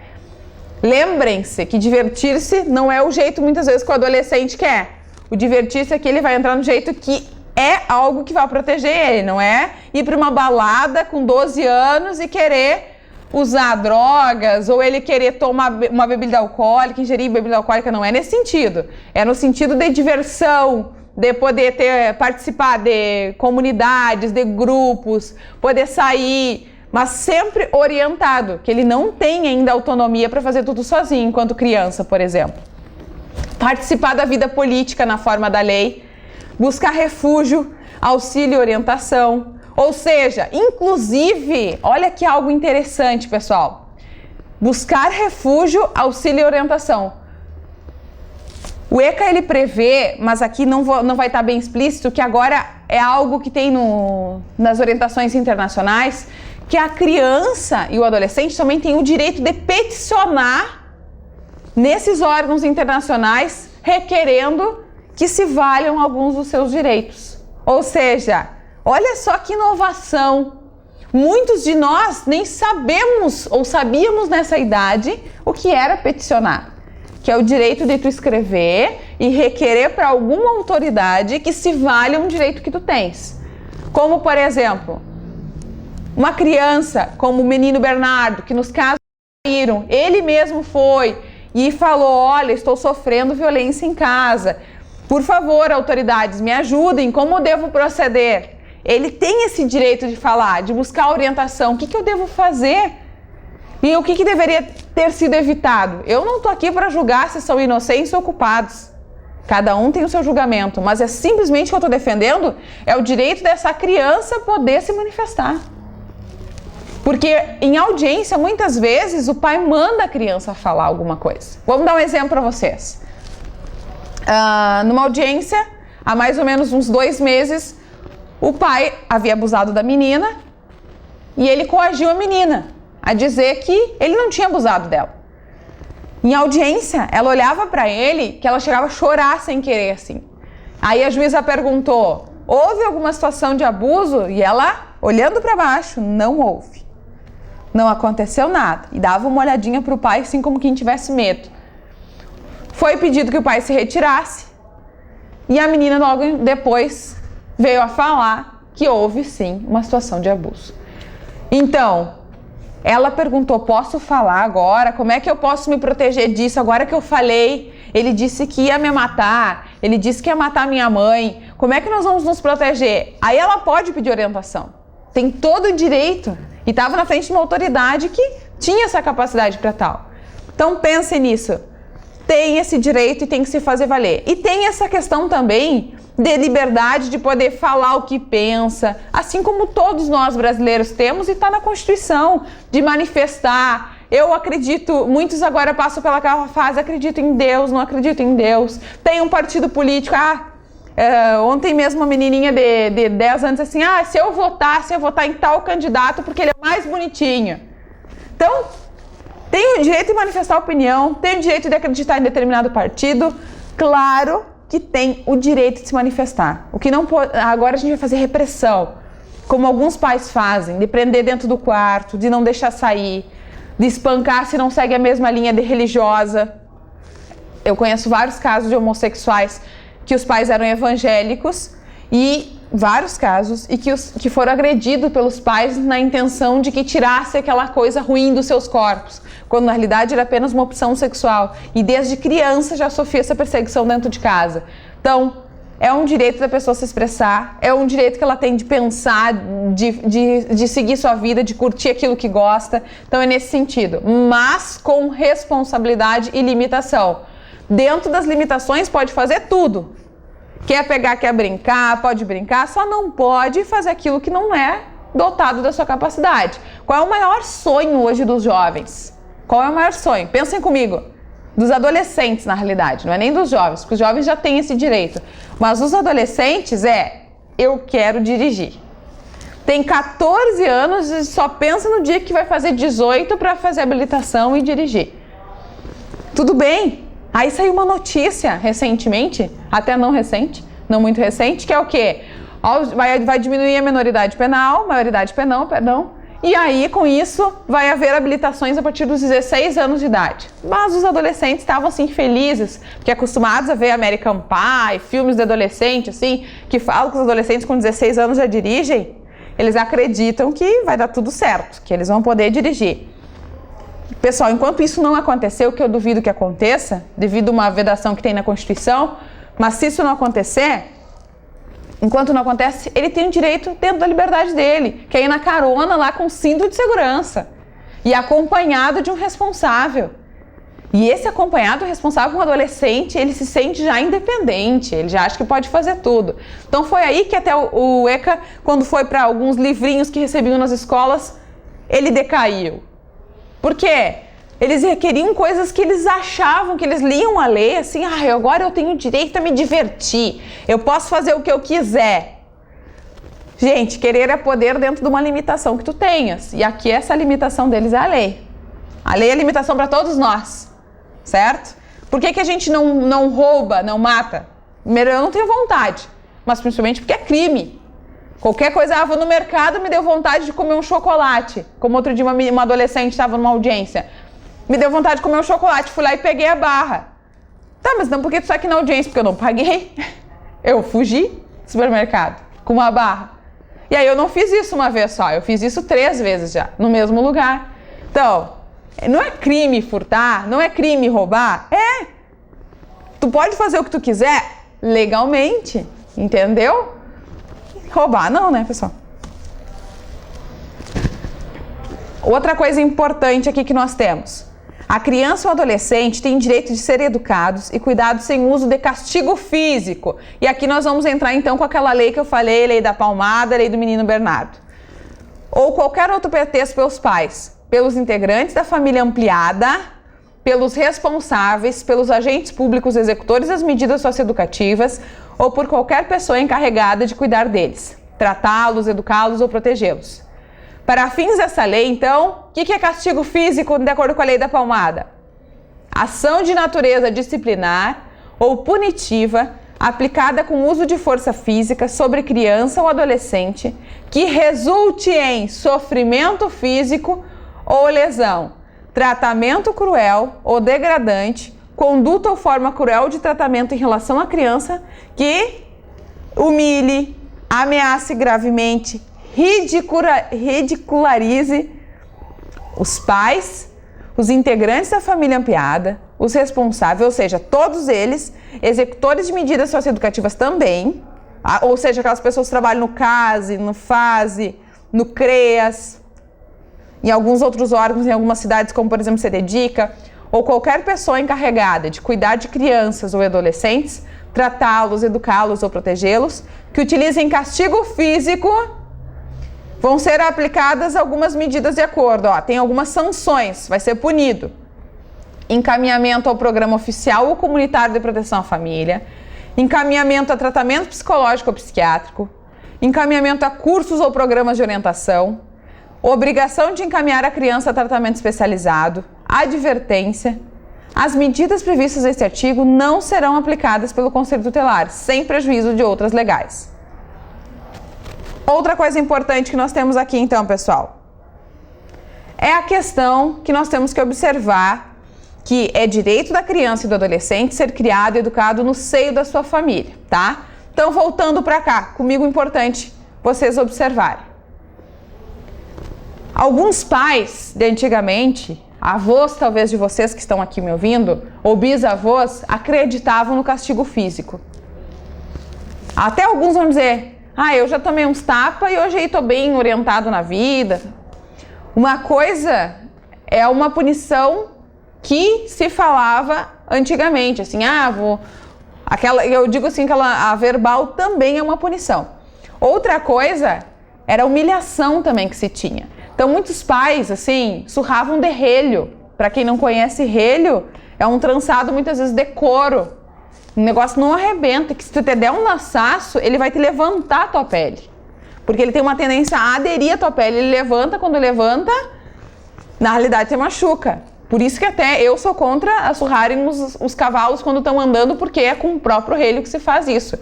Lembrem-se que divertir-se não é o jeito muitas vezes que o adolescente quer. O divertir-se aqui ele vai entrar no jeito que é algo que vai proteger ele, não é ir para uma balada com 12 anos e querer usar drogas, ou ele querer tomar uma bebida alcoólica, ingerir bebida alcoólica, não é nesse sentido. É no sentido de diversão, de poder participar de comunidades, de grupos, poder sair, mas sempre orientado, que ele não tem ainda autonomia para fazer tudo sozinho, enquanto criança, por exemplo. Participar da vida política na forma da lei, buscar refúgio, auxílio e orientação. Ou seja, inclusive, olha que algo interessante, pessoal. Buscar refúgio, auxílio e orientação. O ECA ele prevê, mas aqui não vai estar bem explícito, que agora é algo que tem nas orientações internacionais, que a criança e o adolescente também têm o direito de peticionar nesses órgãos internacionais, requerendo que se valham alguns dos seus direitos. Ou seja, olha só que inovação. Muitos de nós nem sabemos ou sabíamos nessa idade o que era peticionar, que é o direito de tu escrever e requerer para alguma autoridade que se valha um direito que tu tens. Como, por exemplo, uma criança, como o menino Bernardo, que nos casos saíram, ele mesmo foi e falou: olha, estou sofrendo violência em casa. Por favor, autoridades, me ajudem, como eu devo proceder? Ele tem esse direito de falar, de buscar orientação. O que eu devo fazer? E o que deveria ter sido evitado? Eu não estou aqui para julgar se são inocentes ou culpados. Cada um tem o seu julgamento, mas é simplesmente o que eu estou defendendo é o direito dessa criança poder se manifestar. Porque em audiência, muitas vezes, o pai manda a criança falar alguma coisa. Vamos dar um exemplo para vocês. Numa audiência, há mais ou menos uns 2 meses, o pai havia abusado da menina e ele coagiu a menina a dizer que ele não tinha abusado dela. Em audiência, ela olhava para ele que ela chegava a chorar sem querer, assim. Aí a juíza perguntou: houve alguma situação de abuso? E ela, olhando para baixo, não houve. Não aconteceu nada. E dava uma olhadinha para o pai, assim como quem tivesse medo. Foi pedido que o pai se retirasse. E a menina logo depois veio a falar que houve sim uma situação de abuso. Então, ela perguntou: posso falar agora? Como é que eu posso me proteger disso agora que eu falei? Ele disse que ia me matar, ele disse que ia matar minha mãe. Como é que nós vamos nos proteger? Aí ela pode pedir orientação. Tem todo o direito. E estava na frente de uma autoridade que tinha essa capacidade para tal. Então pense nisso. Tem esse direito e tem que se fazer valer. E tem essa questão também de liberdade de poder falar o que pensa, assim como todos nós brasileiros temos e está na Constituição, de manifestar. Eu acredito, muitos agora passam pelaquela fase: acredito em Deus, não acredito em Deus. Tem um partido político, ontem mesmo uma menininha de 10 anos assim: se eu votar em tal candidato porque ele é mais bonitinho. Então, tem o direito de manifestar opinião, tem o direito de acreditar em determinado partido, claro que tem o direito de se manifestar. O que não pode, agora a gente vai fazer repressão, como alguns pais fazem, de prender dentro do quarto, de não deixar sair, de espancar se não segue a mesma linha religiosa. Eu conheço vários casos de homossexuais que os pais eram evangélicos e vários casos e que foram agredidos pelos pais na intenção de que tirasse aquela coisa ruim dos seus corpos, quando na realidade era apenas uma opção sexual e desde criança já sofria essa perseguição dentro de casa. Então, é um direito da pessoa se expressar, é um direito que ela tem de pensar, de seguir sua vida, de curtir aquilo que gosta. Então é nesse sentido, mas com responsabilidade e limitação. Dentro das limitações pode fazer tudo. Quer pegar, quer brincar, pode brincar, só não pode fazer aquilo que não é dotado da sua capacidade. Qual é o maior sonho hoje dos jovens? Qual é o maior sonho? Pensem comigo. Dos adolescentes, na realidade, não é nem dos jovens, porque os jovens já têm esse direito. Mas os adolescentes eu quero dirigir. Tem 14 anos e só pensa no dia que vai fazer 18 para fazer habilitação e dirigir. Tudo bem. Aí saiu uma notícia recentemente, até não recente, não muito recente, que é o quê? Vai diminuir a maioridade penal, e aí com isso vai haver habilitações a partir dos 16 anos de idade. Mas os adolescentes estavam assim felizes, porque acostumados a ver American Pie, filmes de adolescente assim, que falam que os adolescentes com 16 anos já dirigem, eles acreditam que vai dar tudo certo, que eles vão poder dirigir. Pessoal, enquanto isso não aconteceu, que eu duvido que aconteça, devido a uma vedação que tem na Constituição, mas se isso não acontecer, enquanto não acontece, ele tem o direito dentro da liberdade dele, que é ir na carona lá com cinto de segurança e acompanhado de um responsável. E esse acompanhado responsável, um adolescente, ele se sente já independente, ele já acha que pode fazer tudo. Então foi aí que até o ECA, quando foi para alguns livrinhos que recebiam nas escolas, ele decaiu. Por quê? Eles requeriam coisas que eles achavam, que eles liam a lei, assim: agora eu tenho direito a me divertir, eu posso fazer o que eu quiser. Gente, querer é poder dentro de uma limitação que tu tenhas. E aqui essa limitação deles é a lei. A lei é limitação para todos nós, certo? Por que a gente não rouba, não mata? Primeiro, eu não tenho vontade, mas principalmente porque é crime. Qualquer coisa, vou no mercado, me deu vontade de comer um chocolate. Como outro dia uma adolescente estava numa audiência. Me deu vontade de comer um chocolate, fui lá e peguei a barra. Tá, mas não porque tu tá aqui na audiência, porque eu não paguei. Eu fugi do supermercado com uma barra. E aí eu não fiz isso uma vez só, eu fiz isso 3 vezes já, no mesmo lugar. Então, não é crime furtar, não é crime roubar, tu pode fazer o que tu quiser legalmente, entendeu? Roubar não, né, pessoal? Outra coisa importante aqui que nós temos. A criança ou adolescente tem direito de ser educados e cuidados sem uso de castigo físico. E aqui nós vamos entrar então com aquela lei que eu falei, lei da palmada, lei do menino Bernardo. Ou qualquer outro pretexto pelos pais, pelos integrantes da família ampliada, pelos responsáveis, pelos agentes públicos executores das medidas socioeducativas ou por qualquer pessoa encarregada de cuidar deles, tratá-los, educá-los ou protegê-los. Para fins dessa lei, então, o que é castigo físico de acordo com a lei da palmada? Ação de natureza disciplinar ou punitiva aplicada com uso de força física sobre criança ou adolescente que resulte em sofrimento físico ou lesão, tratamento cruel ou degradante, conduta ou forma cruel de tratamento em relação à criança que humilhe, ameace gravemente, ridicularize os pais, os integrantes da família ampliada, os responsáveis, ou seja, todos eles, executores de medidas socioeducativas também, ou seja, aquelas pessoas que trabalham no CASE, no FASE, no CREAS, em alguns outros órgãos, em algumas cidades, como por exemplo CDDICA, ou qualquer pessoa encarregada de cuidar de crianças ou adolescentes, tratá-los, educá-los ou protegê-los, que utilizem castigo físico, vão ser aplicadas algumas medidas de acordo. Tem algumas sanções, vai ser punido. Encaminhamento ao programa oficial ou comunitário de proteção à família, encaminhamento a tratamento psicológico ou psiquiátrico, encaminhamento a cursos ou programas de orientação, obrigação de encaminhar a criança a tratamento especializado, advertência. As medidas previstas neste artigo não serão aplicadas pelo Conselho Tutelar, sem prejuízo de outras legais. Outra coisa importante que nós temos aqui então, pessoal, é a questão que nós temos que observar que é direito da criança e do adolescente ser criado e educado no seio da sua família, tá? Então, voltando para cá, comigo importante vocês observarem. Alguns pais de antigamente, avós talvez de vocês que estão aqui me ouvindo, ou bisavós, acreditavam no castigo físico. Até alguns vão dizer, eu já tomei uns tapas e hoje aí tô bem orientado na vida. Uma coisa é uma punição que se falava antigamente, assim, eu digo assim, a verbal também é uma punição. Outra coisa era a humilhação também que se tinha. Então, muitos pais, assim, surravam de relho. Para quem não conhece, relho é um trançado, muitas vezes, de couro. O negócio não arrebenta, que se tu te der um laçaço, ele vai te levantar a tua pele. Porque ele tem uma tendência a aderir à tua pele. Ele levanta, quando levanta, na realidade, te machuca. Por isso que até eu sou contra a surrarem os cavalos quando estão andando, porque é com o próprio relho que se faz isso.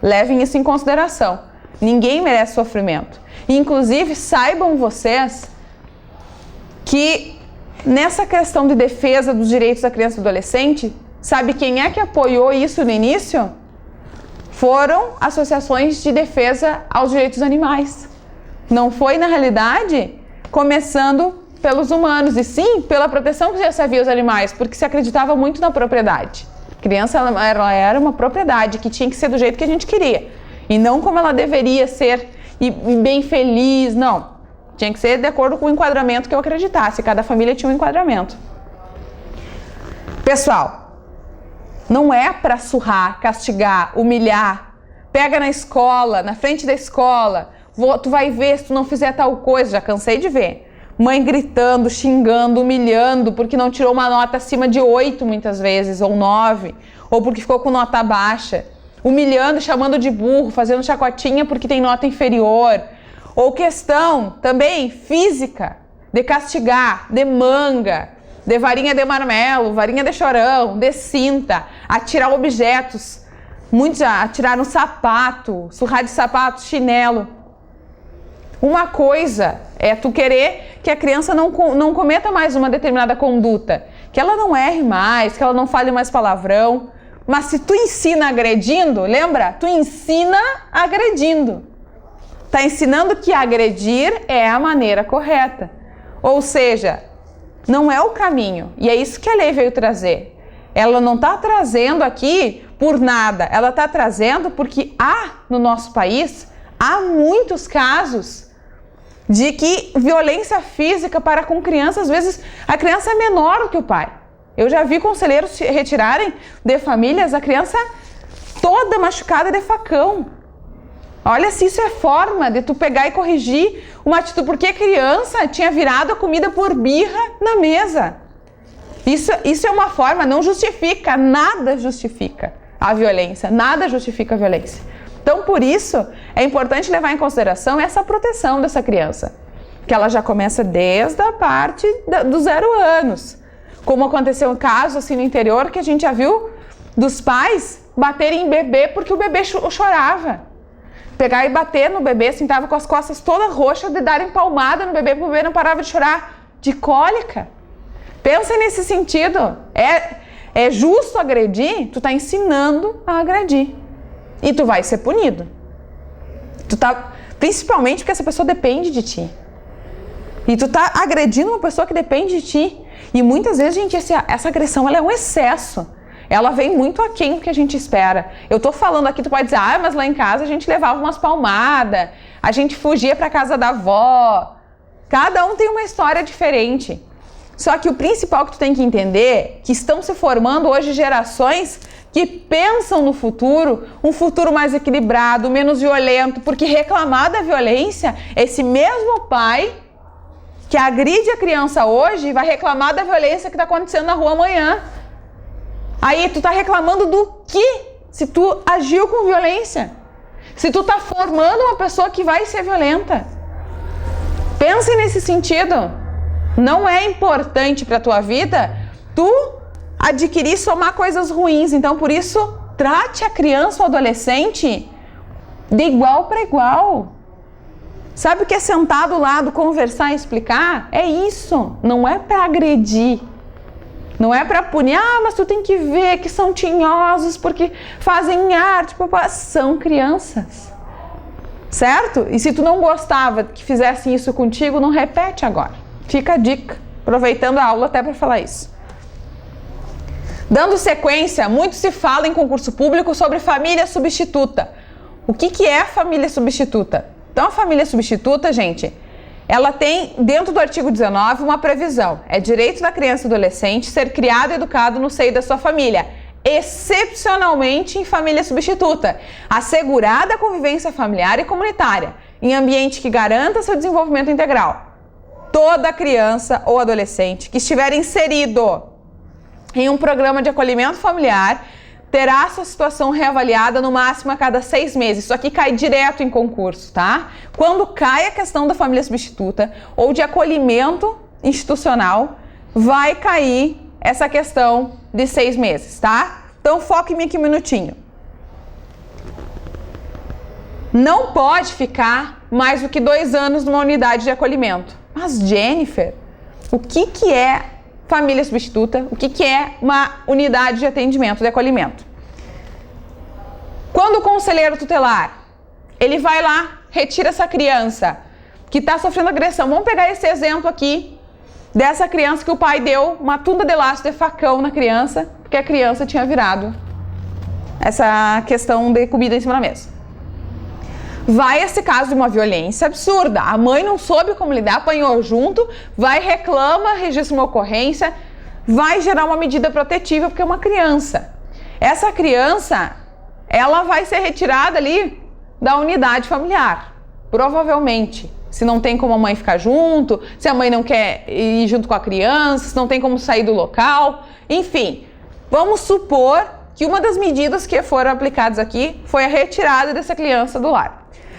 Levem isso em consideração. Ninguém merece sofrimento. Inclusive, saibam vocês que nessa questão de defesa dos direitos da criança e do adolescente, sabe quem é que apoiou isso no início? Foram associações de defesa aos direitos dos animais. Não foi, na realidade, começando pelos humanos, e sim pela proteção que já se havia aos animais, porque se acreditava muito na propriedade. A criança ela era uma propriedade que tinha que ser do jeito que a gente queria. E não como ela deveria ser, e bem feliz, não. Tinha que ser de acordo com o enquadramento que eu acreditasse. Cada família tinha um enquadramento. Pessoal, não é para surrar, castigar, humilhar. Pega na escola, na frente da escola. Tu vai ver se tu não fizer tal coisa. Já cansei de ver. Mãe gritando, xingando, humilhando, porque não tirou uma nota acima de 8 muitas vezes, ou 9. Ou porque ficou com nota baixa. Humilhando, chamando de burro, fazendo chacotinha porque tem nota inferior. Ou questão também física, de castigar, de manga, de varinha de marmelo, varinha de chorão, de cinta, atirar objetos. Muitos já atiraram sapato, surrar de sapato, chinelo. Uma coisa é tu querer que a criança não cometa mais uma determinada conduta, que ela não erre mais, que ela não fale mais palavrão. Mas se tu ensina agredindo, lembra? Tu ensina agredindo. Tá ensinando que agredir é a maneira correta. Ou seja, não é o caminho. E é isso que a lei veio trazer. Ela não está trazendo aqui por nada. Ela está trazendo porque no nosso país, há muitos casos de que violência física para com criança, às vezes a criança é menor do que o pai. Eu já vi conselheiros retirarem de famílias a criança toda machucada de facão. Olha se isso é forma de tu pegar e corrigir uma atitude, porque a criança tinha virado a comida por birra na mesa. Isso é uma forma, não justifica, nada justifica a violência, nada justifica a violência. Então, por isso, é importante levar em consideração essa proteção dessa criança, que ela já começa desde a parte dos 0 anos. Como aconteceu um caso assim no interior, que a gente já viu dos pais baterem em bebê porque o bebê chorava. Pegar e bater no bebê, assim, tava com as costas todas roxas, de darem palmada no bebê, porque o bebê não parava de chorar, de cólica. Pensa nesse sentido. É justo agredir? Tu tá ensinando a agredir. E tu vai ser punido. Principalmente porque essa pessoa depende de ti. E tu tá agredindo uma pessoa que depende de ti. E muitas vezes, gente, essa agressão ela é um excesso. Ela vem muito aquém do que a gente espera. Eu tô falando aqui, tu pode dizer, mas lá em casa a gente levava umas palmadas, a gente fugia pra casa da avó. Cada um tem uma história diferente. Só que o principal que tu tem que entender é que estão se formando hoje gerações que pensam no futuro, um futuro mais equilibrado, menos violento, porque reclamar da violência, esse mesmo pai que agride a criança hoje vai reclamar da violência que está acontecendo na rua amanhã. Aí tu tá reclamando do quê? Se tu agiu com violência. Se tu tá formando uma pessoa que vai ser violenta. Pense nesse sentido. Não é importante para tua vida tu adquirir, somar coisas ruins. Então, por isso, trate a criança ou adolescente de igual para igual. Sabe o que é sentar do lado, conversar e explicar? É isso. Não é para agredir. Não é para punir. Mas tu tem que ver que são tinhosos porque fazem arte. São crianças. Certo? E se tu não gostava que fizessem isso contigo, não repete agora. Fica a dica. Aproveitando a aula até para falar isso. Dando sequência, muito se fala em concurso público sobre família substituta. O que é a família substituta? Então, a família substituta, gente, ela tem, dentro do artigo 19, uma previsão. É direito da criança e adolescente ser criado e educado no seio da sua família, excepcionalmente em família substituta, assegurada a convivência familiar e comunitária, em ambiente que garanta seu desenvolvimento integral. Toda criança ou adolescente que estiver inserido em um programa de acolhimento familiar terá sua situação reavaliada no máximo a cada 6 meses. Isso aqui cai direto em concurso, tá? Quando cai a questão da família substituta ou de acolhimento institucional, vai cair essa questão de 6 meses, tá? Então, foca em mim aqui um minutinho. Não pode ficar mais do que 2 anos numa unidade de acolhimento. Mas, Jennifer, o que é família substituta? O que é uma unidade de atendimento, de acolhimento? Quando o conselheiro tutelar, ele vai lá, retira essa criança que está sofrendo agressão. Vamos pegar esse exemplo aqui, dessa criança que o pai deu uma tunda de laço de facão na criança, porque a criança tinha virado essa questão de comida em cima da mesa. Vai esse caso de uma violência absurda. A mãe não soube como lidar, apanhou junto, vai, reclama, registra uma ocorrência, vai gerar uma medida protetiva porque é uma criança. Essa criança, ela vai ser retirada ali da unidade familiar, provavelmente. Se não tem como a mãe ficar junto, se a mãe não quer ir junto com a criança, se não tem como sair do local, enfim. Vamos supor que uma das medidas que foram aplicadas aqui foi a retirada dessa criança do lar.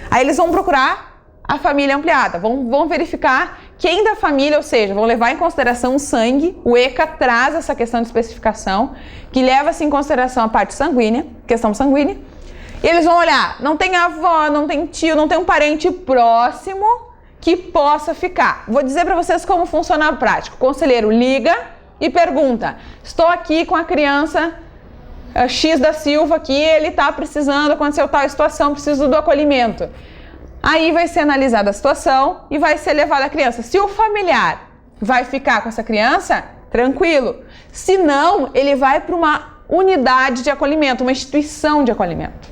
Aí eles vão procurar a família ampliada, vão verificar quem da família, ou seja, vão levar em consideração o sangue. O ECA traz essa questão de especificação, que leva-se em consideração a parte sanguínea, questão sanguínea. E eles vão olhar, não tem avó, não tem tio, não tem um parente próximo que possa ficar. Vou dizer para vocês como funciona a prática. O conselheiro liga e pergunta: estou aqui com a criança X da Silva aqui, ele está precisando, aconteceu tal situação, preciso do acolhimento. Aí vai ser analisada a situação e vai ser levada a criança. Se o familiar vai ficar com essa criança, tranquilo. Se não, ele vai para uma unidade de acolhimento, uma instituição de acolhimento.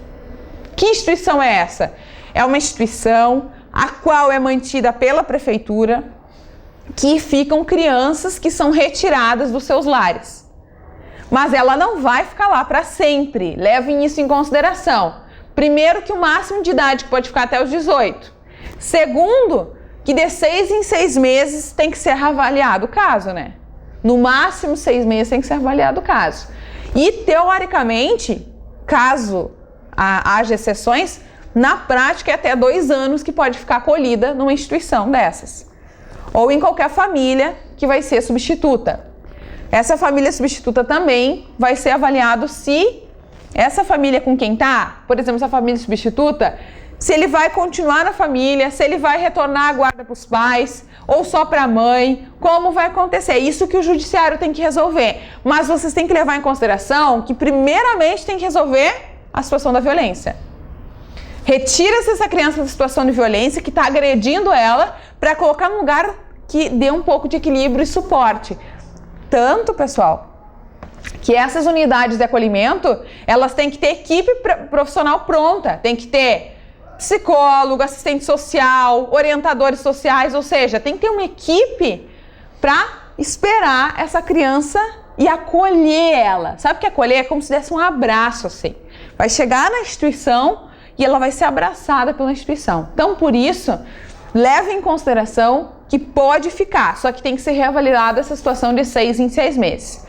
Que instituição é essa? É uma instituição a qual é mantida pela prefeitura, que ficam crianças que são retiradas dos seus lares. Mas ela não vai ficar lá para sempre. Levem isso em consideração. Primeiro, que o máximo de idade que pode ficar até os 18. Segundo, que de 6 em 6 meses tem que ser avaliado o caso, né? No máximo 6 meses tem que ser avaliado o caso. E, teoricamente, caso haja exceções, na prática é até 2 anos que pode ficar acolhida numa instituição dessas. Ou em qualquer família que vai ser substituta. Essa família substituta também vai ser avaliado se essa família com quem tá, por exemplo, essa família substituta, se ele vai continuar na família, se ele vai retornar a guarda para os pais ou só para a mãe, como vai acontecer? É isso que o judiciário tem que resolver. Mas vocês têm que levar em consideração que primeiramente tem que resolver a situação da violência. Retira-se essa criança da situação de violência que está agredindo ela para colocar num lugar que dê um pouco de equilíbrio e suporte. Tanto, pessoal, que essas unidades de acolhimento, elas têm que ter equipe profissional pronta, tem que ter psicólogo, assistente social, orientadores sociais, ou seja, tem que ter uma equipe para esperar essa criança e acolher ela. Sabe o que é acolher? É como se desse um abraço, assim. Vai chegar na instituição e ela vai ser abraçada pela instituição. Então, por isso, leve em consideração que pode ficar, só que tem que ser reavaliada essa situação de 6 em 6 meses.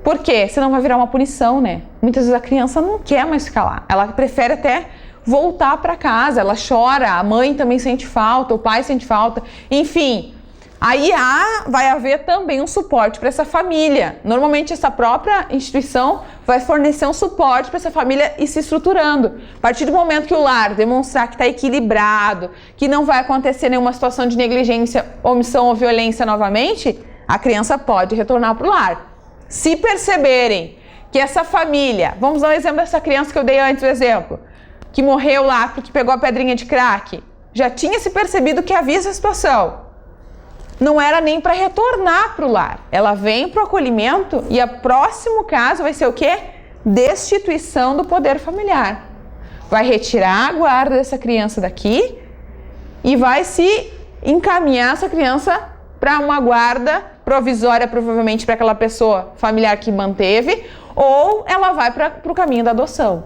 Por quê? Senão vai virar uma punição, né? Muitas vezes a criança não quer mais ficar lá. Ela prefere até voltar para casa, ela chora, a mãe também sente falta, o pai sente falta, enfim. Aí vai haver também um suporte para essa família. Normalmente essa própria instituição vai fornecer um suporte para essa família ir se estruturando. A partir do momento que o lar demonstrar que está equilibrado, que não vai acontecer nenhuma situação de negligência, omissão ou violência novamente, a criança pode retornar para o lar. Se perceberem que essa família, vamos dar o exemplo dessa criança que eu dei antes o exemplo, que morreu lá porque pegou a pedrinha de crack, já tinha se percebido que havia essa situação. Não era nem para retornar para o lar. Ela vem para o acolhimento e o próximo caso vai ser o quê? Destituição do poder familiar. Vai retirar a guarda dessa criança daqui e vai se encaminhar essa criança para uma guarda provisória, provavelmente para aquela pessoa familiar que manteve, ou ela vai para o caminho da adoção.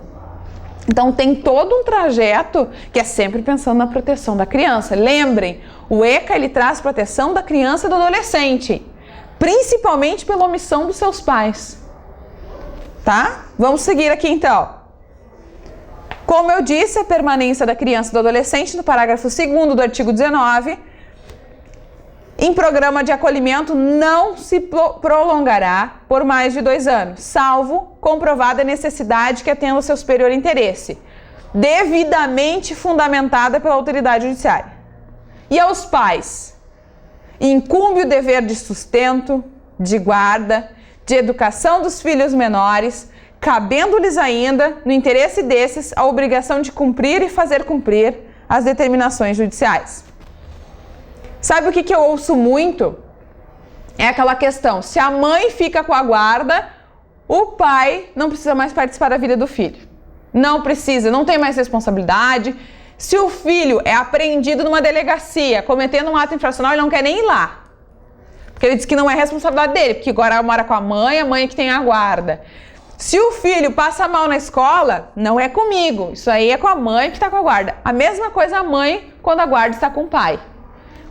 Então tem todo um trajeto que é sempre pensando na proteção da criança. Lembrem, o ECA ele traz proteção da criança e do adolescente, principalmente pela omissão dos seus pais. Tá? Vamos seguir aqui então. Como eu disse, a permanência da criança e do adolescente no parágrafo 2º do artigo 19, em programa de acolhimento não se prolongará por mais de 2 anos, salvo comprovada necessidade que atenda ao seu superior interesse, devidamente fundamentada pela autoridade judiciária. E aos pais, incumbe o dever de sustento, de guarda, de educação dos filhos menores, cabendo-lhes ainda, no interesse desses, a obrigação de cumprir e fazer cumprir as determinações judiciais. Sabe o que eu ouço muito? É aquela questão, se a mãe fica com a guarda, o pai não precisa mais participar da vida do filho. Não precisa, não tem mais responsabilidade. Se o filho é apreendido numa delegacia, cometendo um ato infracional, ele não quer nem ir lá. Porque ele diz que não é responsabilidade dele, porque agora mora com a mãe é que tem a guarda. Se o filho passa mal na escola, não é comigo, isso aí é com a mãe que está com a guarda. A mesma coisa a mãe quando a guarda está com o pai.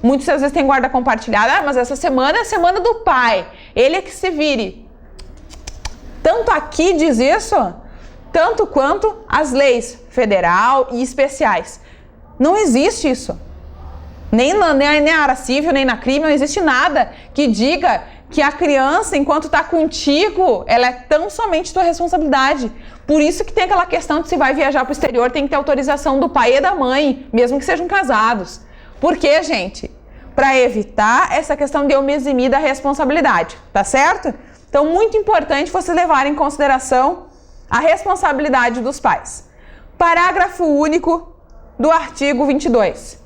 Muitas vezes tem guarda compartilhada, mas essa semana é a semana do pai, ele é que se vire. Tanto aqui diz isso, tanto quanto as leis federal e especiais. Não existe isso. Nem na área civil, nem na crime, não existe nada que diga que a criança, enquanto está contigo, ela é tão somente tua responsabilidade. Por isso que tem aquela questão de se vai viajar para o exterior, tem que ter autorização do pai e da mãe, mesmo que sejam casados. Por quê, gente? Para evitar essa questão de omisimir da responsabilidade, tá certo? Então, muito importante você levar em consideração a responsabilidade dos pais. Parágrafo único do artigo 22.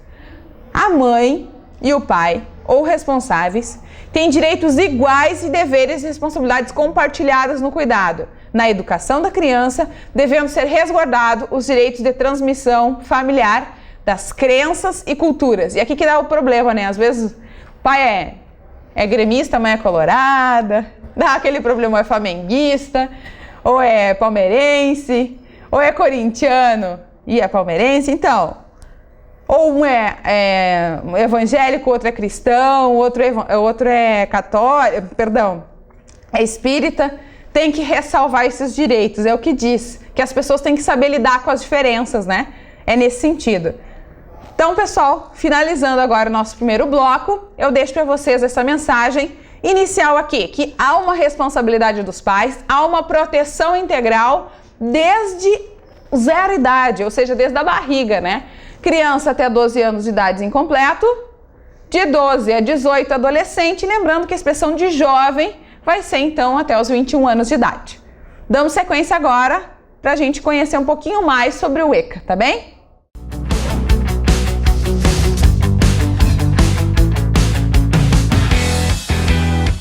A mãe e o pai, ou responsáveis, têm direitos iguais e deveres e responsabilidades compartilhadas no cuidado, na educação da criança, devendo ser resguardados os direitos de transmissão familiar das crenças e culturas. E aqui que dá o problema, né? Às vezes o pai é gremista, a mãe é colorada, dá aquele problema, é flamenguista, ou é palmeirense, ou é corintiano e é palmeirense. Então, ou um é evangélico, outro é cristão, outro é católico, é espírita. Tem que ressalvar esses direitos, é o que diz, que as pessoas têm que saber lidar com as diferenças, né? É nesse sentido. Então, pessoal, finalizando agora o nosso primeiro bloco, eu deixo para vocês essa mensagem inicial aqui, que há uma responsabilidade dos pais, há uma proteção integral desde zero idade, ou seja, desde a barriga, né? Criança até 12 anos de idade incompleto, de 12 a 18 adolescente, lembrando que a expressão de jovem vai ser então até os 21 anos de idade. Damos sequência agora para a gente conhecer um pouquinho mais sobre o ECA, tá bem?